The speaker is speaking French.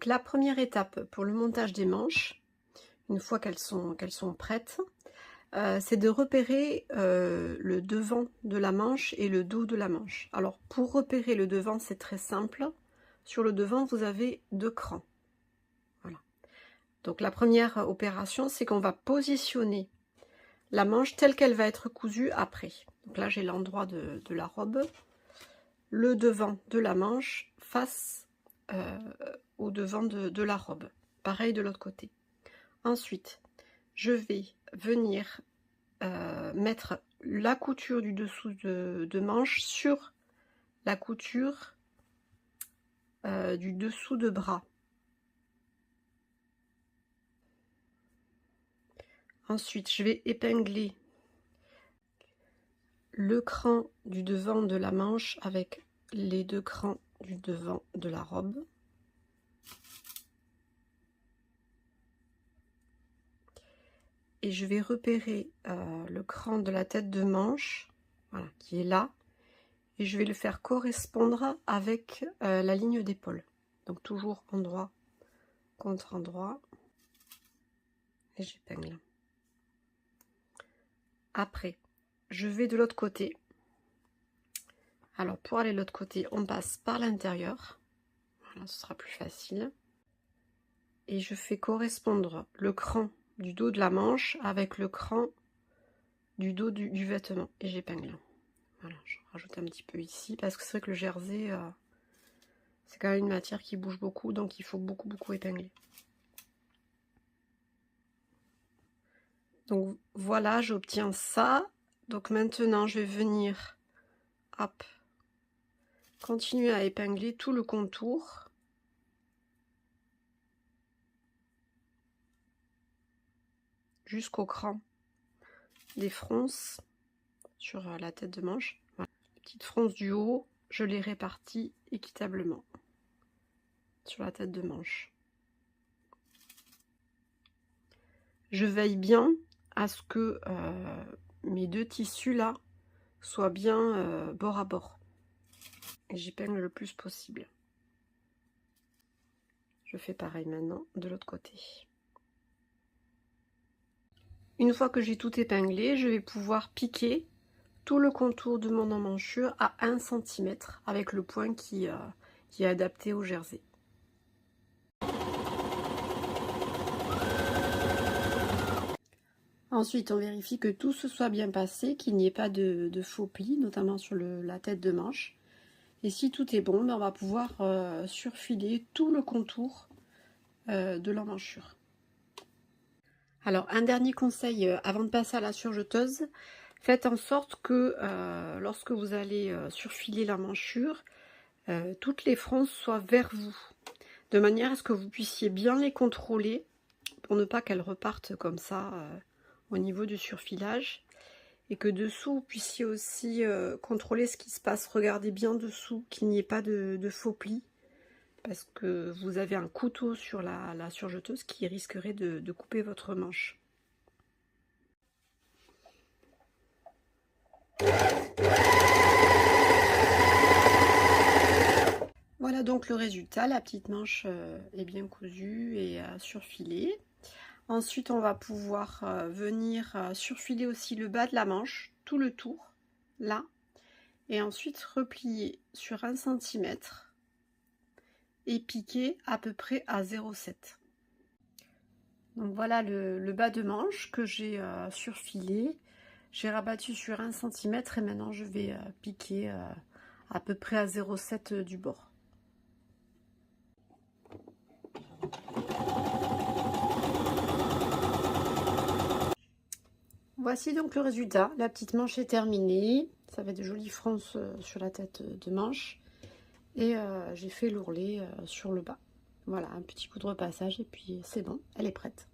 Donc la première étape pour le montage des manches, une fois qu'elles sont prêtes, c'est de repérer le devant de la manche et le dos de la manche. Alors pour repérer le devant, c'est très simple. Sur le devant, vous avez 2 crans. Voilà. Donc la première opération, c'est qu'on va positionner la manche telle qu'elle va être cousue après. Donc là, j'ai l'endroit de la robe, le devant de la manche face au devant de la robe. Pareil de l'autre côté. Ensuite, je vais venir mettre la couture du dessous de manche sur la couture du dessous de bras. Ensuite, je vais épingler le cran du devant de la manche avec les 2 crans du devant de la robe. Et je vais repérer le cran de la tête de manche, voilà, qui est là, et je vais le faire correspondre avec la ligne d'épaule. Donc toujours endroit contre endroit, et j'épingle. Après, je vais de l'autre côté. Alors pour aller de l'autre côté, on passe par l'intérieur. Voilà, ce sera plus facile. Et je fais correspondre le cran du dos de la manche avec le cran du dos du vêtement. Et j'épingle. Voilà, je rajoute un petit peu ici parce que c'est vrai que le jersey, c'est quand même une matière qui bouge beaucoup, donc il faut beaucoup épingler. Donc voilà, j'obtiens ça. Donc maintenant, je vais venir, hop, continuer à épingler tout le contour. Jusqu'au cran des fronces sur la tête de manche. Voilà. Les petites fronces du haut, je les répartis équitablement sur la tête de manche. Je veille bien à ce que mes 2 tissus là soient bien bord à bord. Et j'épingle le plus possible. Je fais pareil maintenant de l'autre côté. Une fois que j'ai tout épinglé, je vais pouvoir piquer tout le contour de mon emmanchure à 1 cm avec le point qui est adapté au jersey. Ensuite, on vérifie que tout se soit bien passé, qu'il n'y ait pas de faux plis, notamment sur la tête de manche. Et si tout est bon, on va pouvoir surfiler tout le contour de l'emmanchure. Alors, un dernier conseil avant de passer à la surjeteuse, faites en sorte que lorsque vous allez surfiler l'emmanchure, toutes les fronces soient vers vous, de manière à ce que vous puissiez bien les contrôler pour ne pas qu'elles repartent comme ça au niveau du surfilage, et que dessous vous puissiez aussi contrôler ce qui se passe. Regardez bien dessous qu'il n'y ait pas de faux plis, parce que vous avez un couteau sur la surjeteuse qui risquerait de couper votre manche. Voilà donc le résultat, la petite manche est bien cousue et surfilée. Ensuite, on va pouvoir venir surfiler aussi le bas de la manche, tout le tour, là. Et ensuite replier sur 1 cm et piquer à peu près à 0,7. Donc voilà le bas de manche que j'ai surfilé. J'ai rabattu sur 1 cm et maintenant je vais piquer à peu près à 0,7 du bord. Voici donc le résultat. La petite manche est terminée. Ça fait de jolies fronces sur la tête de manche. Et j'ai fait l'ourlet sur le bas. Voilà, un petit coup de repassage et puis c'est bon, elle est prête.